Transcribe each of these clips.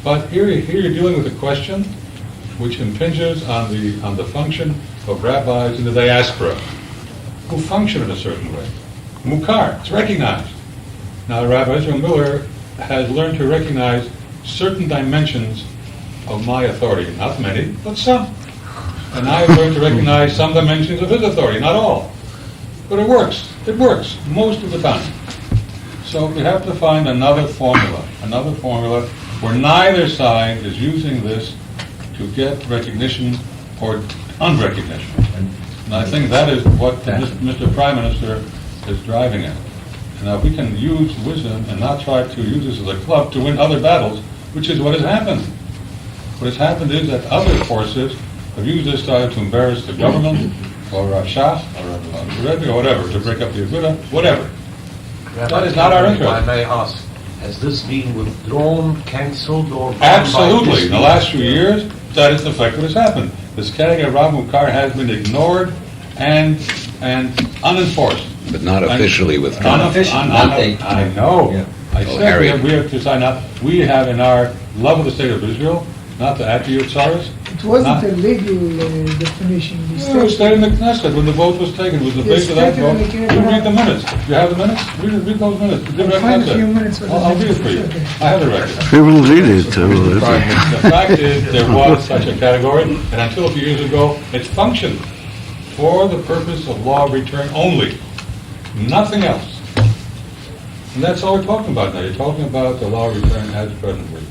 But here you're dealing with a question which impinges on the function of rabbis in the diaspora, who function in a certain way. Mukar, it's recognized. Now Rabbi Israel Miller has learned to recognize certain dimensions of my authority. Not many, but some. And I have learned to recognize some dimensions of his authority, not all. But it works. It works most of the time. So we have to find another formula where neither side is using this to get recognition or unrecognition. And I think that is what Mr. Prime Minister is driving at. Now, if we can use wisdom and not try to use this as a club to win other battles, which is what has happened. What has happened is that other forces have used this style to embarrass the government, or Shah, or Rebbe, or whatever, to break up the Aguda, whatever. That is not our interest. I may ask, has this been withdrawn, cancelled, or... Absolutely. In the last few years, that is the fact what has happened. This Kedega Rav Mukar has been ignored and unenforced. But not officially withdrawn. I know. Yeah. I said we have to sign up. We have in our love of the state of Israel, not to add to your tsaras. It wasn't a legal definition. It stayed in the Knesset when the vote was taken. It was the base of that vote. You read the minutes. You have the minutes? Read those minutes. I'll find a few minutes. I'll read it for you. I have the record. We will read it. The fact is, there was such a category, and until a few years ago, it functioned for the purpose of law of return only. Nothing else. And that's all we're talking about now. You're talking about the law of return as presently.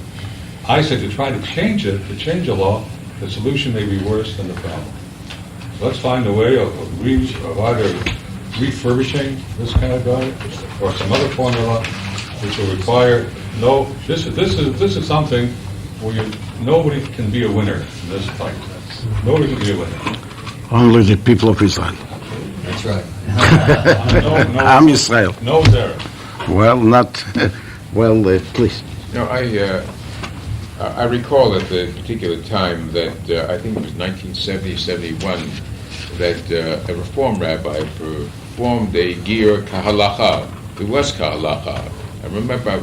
I say to try to change it, to change the law, the solution may be worse than the problem. So let's find a way of either refurbishing this category or some other formula which will require this is something where nobody can be a winner in this fight. Nobody can be a winner. Only the people of Israel. That's right. Am Israel. No there. Well, not... please. No, I recall at the particular time that I think it was 1970-71 that a Reform rabbi performed a gir kahalacha. It was kahalacha. I remember,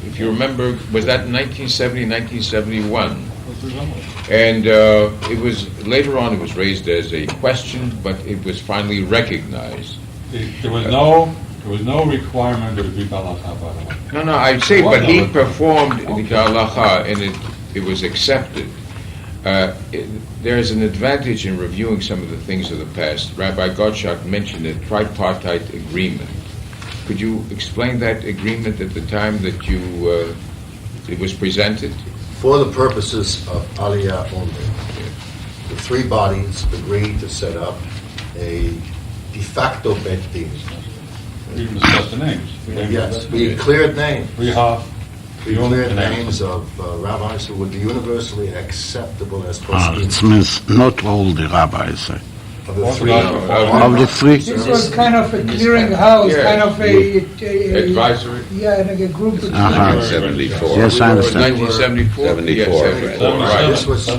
if you remember, was that 1970, 1971? And it was later on. It was raised as a question, but it was finally recognized. There was no requirement to be halacha, by the way. No, I'd say, but he performed the halacha, and it was accepted. There's an advantage in reviewing some of the things of the past. Rabbi Gottschalk mentioned a tripartite agreement. Could you explain that agreement at the time that it was presented? For the purposes of Aliyah only, the three bodies agreed to set up a de facto bet din. We even discussed the names. Yes, we cleared names. We cleared names of rabbis who would be universally acceptable as poskim. It means not all the rabbis. Of the three. Of the three. This was kind of a clearing house, kind of a advisory. Yeah, like a group of 1974. Yes, I understand. 1974. 74. Right. This was,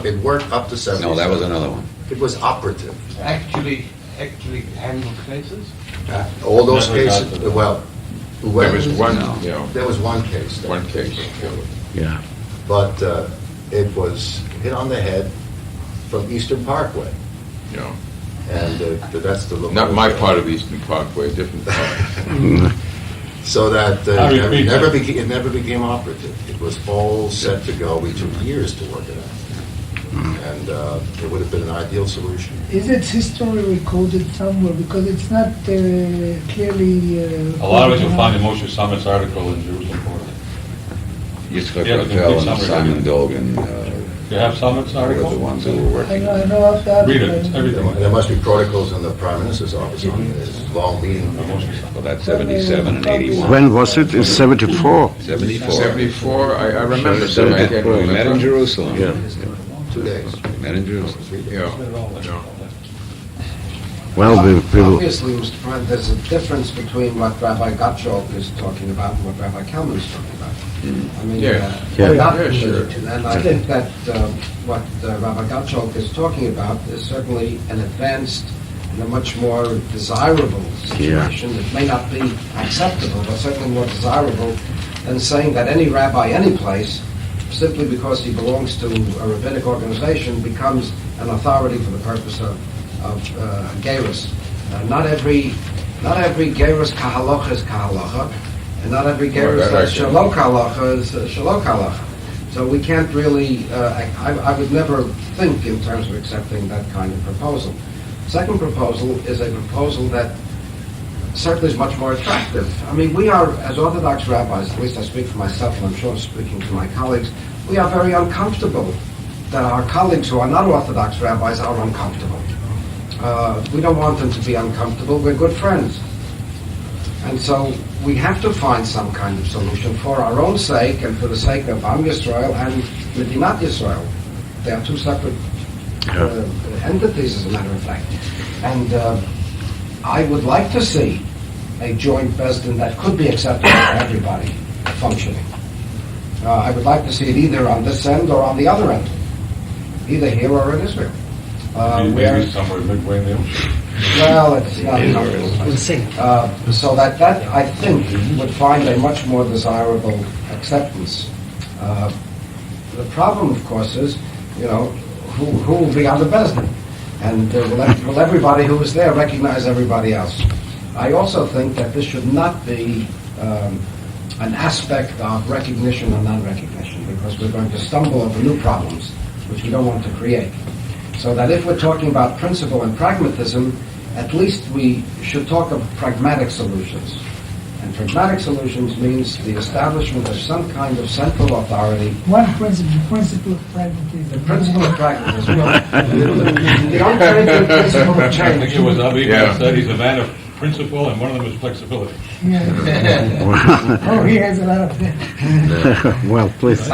it worked up to 77. No, that was another one. It was operative. Actually handled cases? All those cases, well, There was one. there was one case. One case. Yeah. But it was hit on the head from Eastern Parkway. Yeah. And that's the local. Not my part of Eastern Parkway, different part. So that it never became operative. It was all set to go. We took years to work it out. And it would have been an ideal solution. Is its history recorded somewhere? Because it's not clearly... A lot of us will find in Moshe Sammet's article in Jerusalem Portal. Yitzchak Yeah, Hotel and Simon Dolgan You have Sammet's were article? the ones who were working. I know of that. Read it. It's everything. There must be protocols in the Prime Minister's office on this long meeting. Well, that's 77 and 81. When was it? In 74. 74. 74, I remember. So I can't we met in remember. Jerusalem. Yeah. 2 days. We met in Jerusalem. Yeah. Well, Obviously, Mr. Prime, there's a difference between what Rabbi Gottschalk is talking about and what Rabbi Kalman is talking about. I mean, they're not related to that. And I think that what Rabbi Gottschalk is talking about is certainly an advanced and a much more desirable situation. It may not be acceptable, but certainly more desirable than saying that any rabbi, any place, simply because he belongs to a rabbinic organization, becomes an authority for the purpose of gerus. Not every gerus kahalacha is kahalacha, and not every gerus that's shalok halacha is shalok halacha. So we can't really, I would never think in terms of accepting that kind of proposal. Second proposal is a proposal that certainly is much more attractive. I mean, we are, as Orthodox rabbis, at least I speak for myself and I'm sure speaking to my colleagues, we are very uncomfortable that our colleagues who are not Orthodox rabbis are uncomfortable. We don't want them to be uncomfortable. We're good friends. And so we have to find some kind of solution for our own sake and for the sake of Am Yisrael and Medinat Yisrael. They are two separate entities, as a matter of fact. And I would like to see a joint Besdin that could be acceptable to everybody functioning. I would like to see it either on this end or on the other end, either here or in Israel. Maybe somewhere midway in the ocean. Well, it's not comfortable. So that I think would find a much more desirable acceptance. The problem, of course, is, who will be on the Besdin? And will everybody who is there recognize everybody else? I also think that this should not be an aspect of recognition or non-recognition, because we're going to stumble over new problems, which we don't want to create. So that if we're talking about principle and pragmatism, at least we should talk of pragmatic solutions. And pragmatic solutions means the establishment of some kind of central authority. One principle of pragmatism. The principle of pragmatism. The unchanging principle of change. I think it was Abigail said he's a man of principle, and one of them is flexibility. Yeah. He has a lot of that. Well, please. He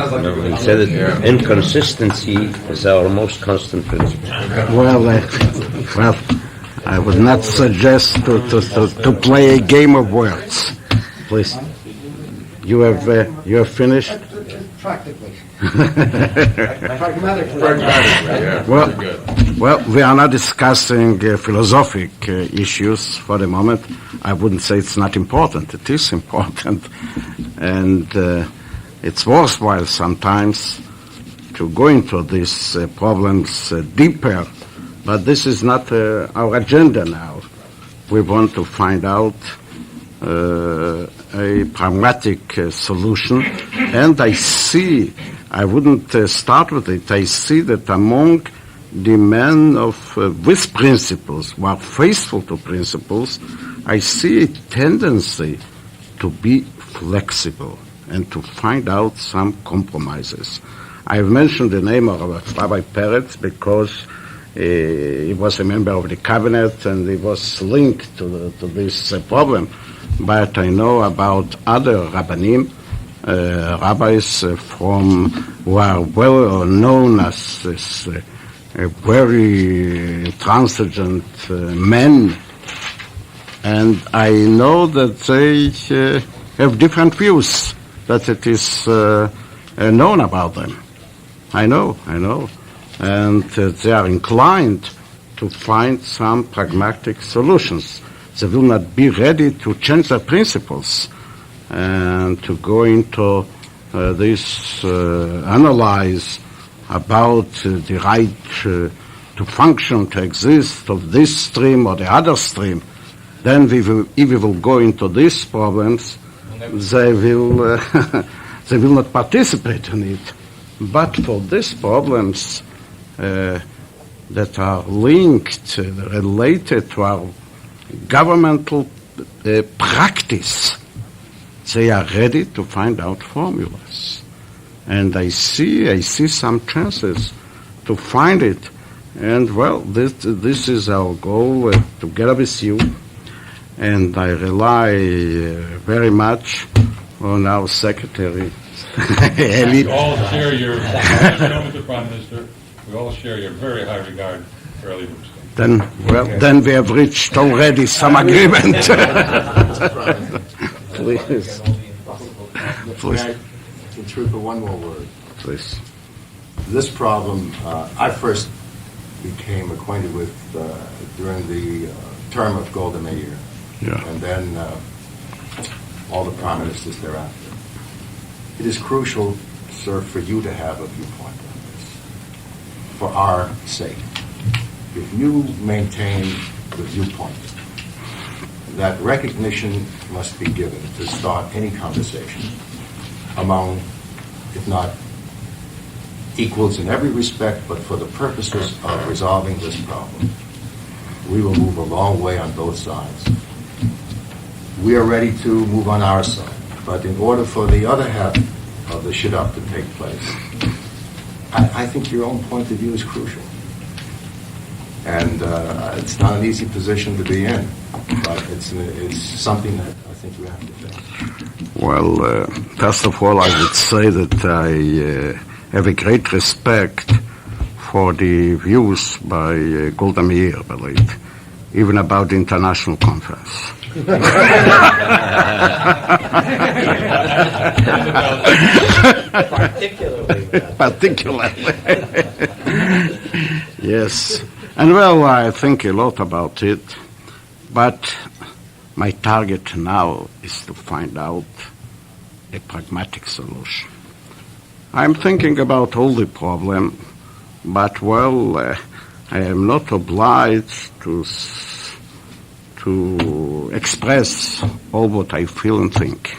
said that inconsistency is our most constant principle. Well, I would not suggest to play a game of words. Please. You have finished? Practically. Pragmatically. Yeah. Well, we are not discussing philosophic issues for the moment. I wouldn't say it's not important. It is important. And it's worthwhile sometimes to go into these problems deeper. But this is not our agenda now. We want to find out a pragmatic solution. And I wouldn't start with it. I see that among the men with principles, who are faithful to principles, I see a tendency to be flexible and to find out some compromises. I've mentioned the name of Rabbi Peretz because he was a member of the cabinet and he was linked to this problem. But I know about other Rabbanim, rabbis who are well known as very intransigent men, and I know that they have different views, that it is known about them. I know, and they are inclined to find some pragmatic solutions. They will not be ready to change their principles and to go into this analyze about the right to function, to exist of this stream or the other stream. Then if we will go into these problems, they will not participate in it. But for these problems that are linked, related to our governmental practice, they are ready to find out formulas. And I see some chances to find it. And well, this is our goal together with you. And I rely very much on our secretary, Eli. We all share your, Mr. Prime Minister, we all share your very high regard for Eli Rubinstein. Then we have reached already some agreement. Please. In truth, for one more word. Please. This problem, I first became acquainted with during the term of Golda Meir, Yeah. and then all the prime ministers thereafter. it is crucial, sir, for you to have a viewpoint on this, for our sake. If you maintain the viewpoint that recognition must be given to start any conversation among, if not equals in every respect, but for the purposes of resolving this problem, we will move a long way on both sides. We are ready to move on our side, but in order for the other half of the shidduch to take place, I think your own point of view is crucial. And it's not an easy position to be in, but it's something that I think you have to face. Well, first of all, I would say that I have a great respect for the views by Golda Meir, I believe, even about the international conference. Particularly. Yes. And well, I think a lot about it, but my target now is to find out a pragmatic solution. I'm thinking about all the problem, but well, I am not obliged to express all what I feel and think.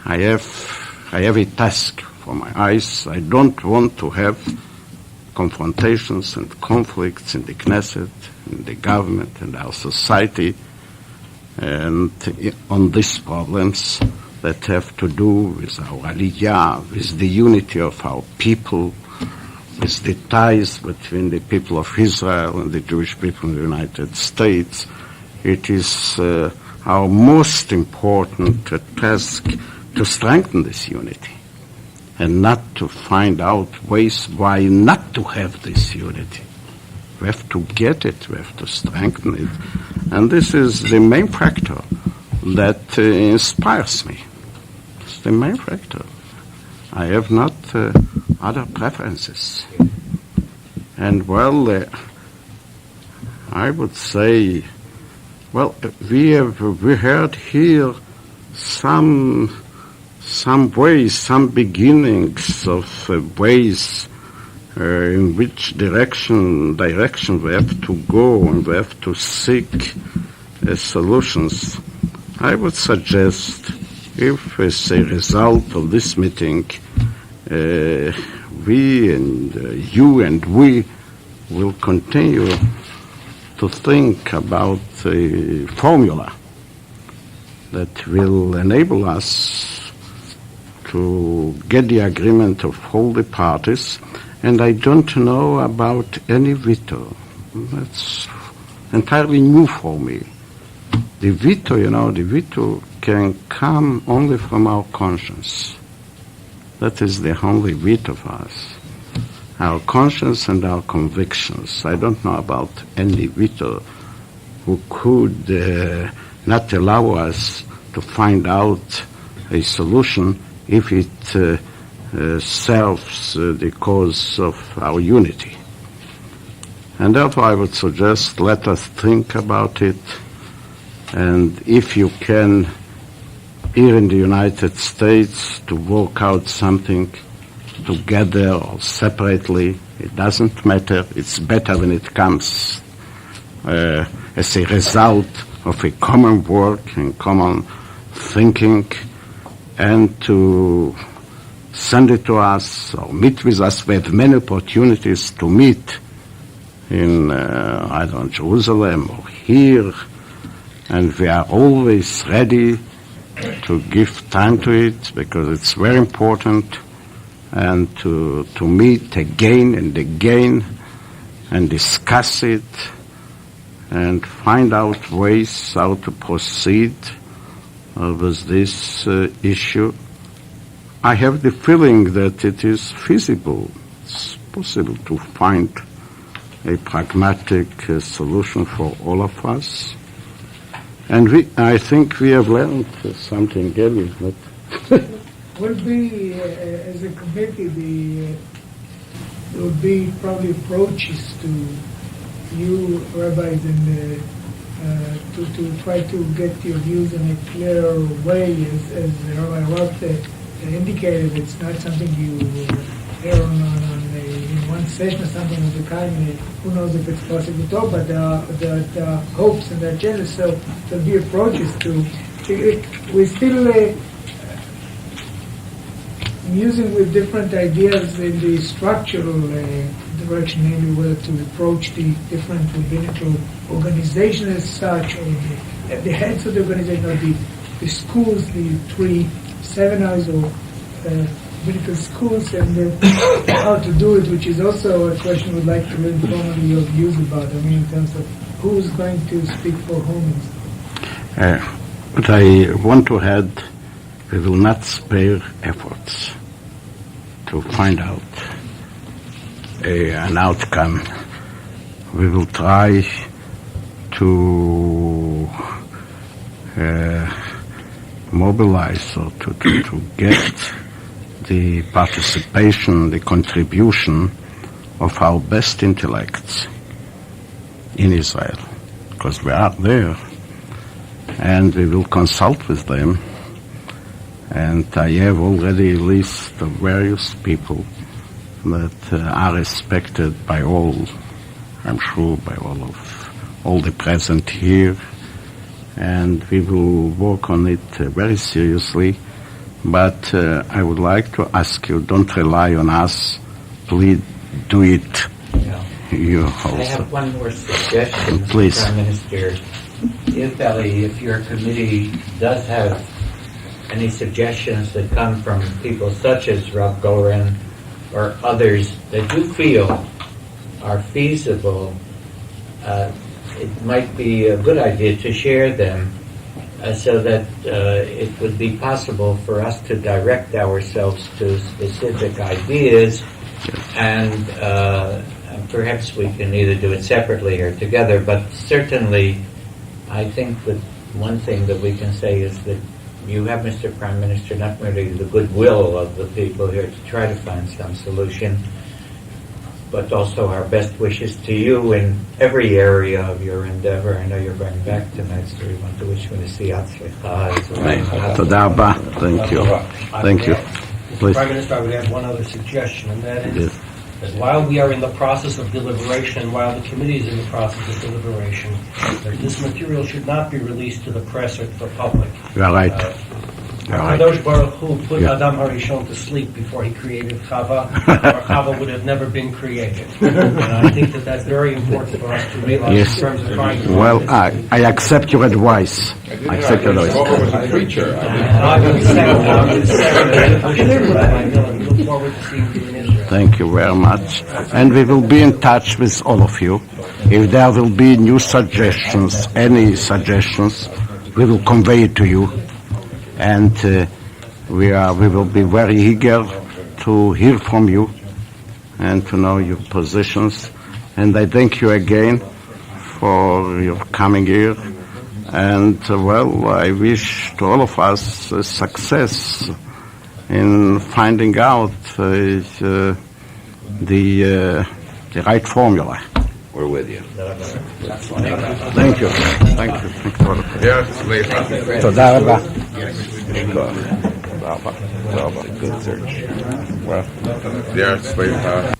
I have a task for my eyes. I don't want to have confrontations and conflicts in the Knesset, in the government, and our society, and on these problems that have to do with our aliyah, with the unity of our people, with the ties between the people of Israel and the Jewish people in the United States. It is our most important task to strengthen this unity and not to find out ways why not to have this unity. We have to get it, we have to strengthen it. And this is the main factor that inspires me. It's the main factor. I have not other preferences. And well, I would say, well, we heard here some ways, some beginnings of ways in which direction we have to go and we have to seek solutions. I would suggest, if as a result of this meeting, we and you and we will continue to think about a formula that will enable us to get the agreement of all the parties, and I don't know about any veto. That's entirely new for me. The veto, the veto can come only from our conscience. That is the only veto for us. Our conscience and our convictions. I don't know about any veto who could not allow us to find out a solution if it serves the cause of our unity. And therefore I would suggest, let us think about it, and if you can, here in the United States, to work out something together or separately, it doesn't matter. It's better when it comes as a result of a common work and common thinking, and to send it to us or meet with us. We have many opportunities to meet in, Jerusalem or here, and we are always ready to give time to it because it's very important, and to meet again and again and discuss it and find out ways how to proceed with this issue. I have the feeling that it is feasible, it's possible to find a pragmatic solution for all of us. And I think we have learned something else. But will be, as a committee, there will be probably approaches to you, rabbis, and to try to get your views in a clear way, as Rabbi Roth indicated, it's not something you hear in one session or something of the kind. Who knows if it's possible at all, but there are hopes and there are agendas, so there'll be approaches to. We're still musing with different ideas in the structural direction, namely whether to approach the different rabbinical organizations as such, or the heads of the organization, or the schools, the 3 seminars or rabbinical schools, and how to do it, which is also a question we'd like to learn formally your views about. I mean, in terms of who's going to speak for whom. But I want to add, we will not spare efforts to find out an outcome. We will try to mobilize or to get the participation, the contribution of our best intellects in Israel, because we are there, and we will consult with them. And I have already a list of various people that are respected by all, I'm sure by all the present here, and we will work on it very seriously. But I would like to ask you, don't rely on us, please do it you also. I have one more suggestion, Please. Prime Minister. If your committee does have any suggestions that come from people such as Rav Goren or others that you feel are feasible, it might be a good idea to share them so that it would be possible for us to direct ourselves to specific ideas, and perhaps we can either do it separately or together, but certainly I think that one thing that we can say is that you have, Mr. Prime Minister, not merely the goodwill of the people here to try to find some solution, but also our best wishes to you in every area of your endeavor. I know you're going back tonight, so we want to wish you to see Achlecha. תודה רבה. Thank you. Thank you. Please. Prime Minister, I would add one other suggestion, and that is that while we are in the process of deliberation, and while the committee is in the process of deliberation, that this material should not be released to the press or to the public. You are right. Kadosh Baruch Hu put Adam Harishon to sleep before he created Chava, or Chava would have never been created. And I think that that's very important for us to realize in terms of trying to... Well, I accept your advice. I accept your advice. Over was a preacher. I'm look forward to seeing you in Israel. Thank you very much. And we will be in touch with all of you. If there will be new suggestions, any suggestions, we will convey it to you. And we will be very eager to hear from you and to know your positions. And I thank you again for your coming here. And I wish to all of us success in finding out the right formula. We're with you. Thank you. Thank you. תודה רבה. Good search. Yeah,